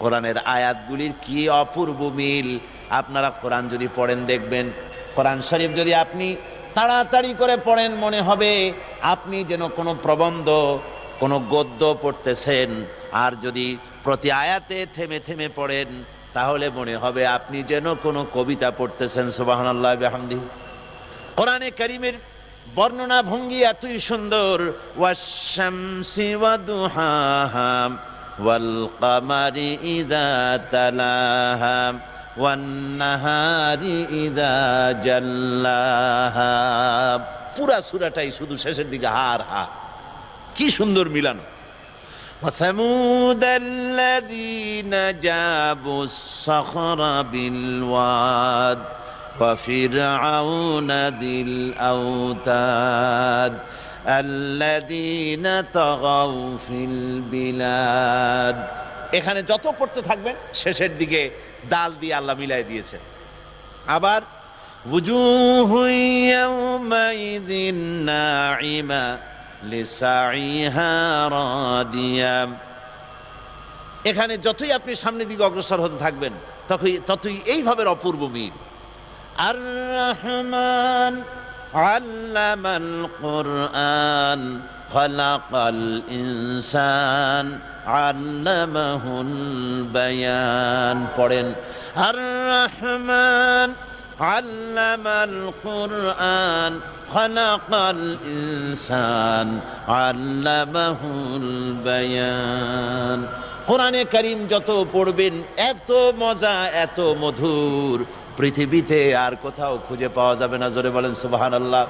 কোরআনের আয়াতগুলির কি অপূর্ব মিল। আপনারা কোরআন যদি পড়েন দেখবেন, কোরআন শরীফ যদি আপনি তাড়াতাড়ি করে পড়েন মনে হবে আপনি যেন কোনো প্রবন্ধ, কোনো গদ্য পড়তেছেন। আর যদি প্রতি আয়াতে থেমে থেমে পড়েন তাহলে মনে হবে আপনি যেন কোনো কবিতা পড়তেছেন। সুবহানাল্লাহ বিহামদিহি। কোরআনে কারীমের বর্ণনা ভঙ্গি এতই সুন্দর, ওয়াশ-শামসি ওয়াদুহাহা ওয়াল কামারি ইযা তালাহা ওয়ান নাহারি ইযা জাল্লাহা। পুরা সূরাটাই শুধু শেষের দিকে হার হা, কি সুন্দর মিলানো। وثمود الذين جابوا الصخر بالواد وفرعون ذي الأوتاد الذين طغوا في البلاد। এখানে যত পড়তে থাকবেন শেষের দিকে দাল দিয়ে আল্লাহ মিলাই দিয়েছেন। আবার وجوه يومئذ ناعمة لسعيها راضية। এখানে যতই আপনি সামনের দিকে অগ্রসর হতে থাকবেন ততই এইভাবে অপূর্ব মিল। আর রহমান আল্লামাল কুরআন খালাকাল ইনসান আল্লামাহুল বায়ান। পড়েন আর রহমান আল্লামাল কুরআন খালাকাল ইনসান আল্লামাহুল বায়ান। কোরআনে কারীম যত পড়বেন এত মজা, এত মধুর, পৃথিবীতে আর কোথাও খুঁজে পাওয়া যাবে না। জোরে বলেন সুবহানাল্লাহ।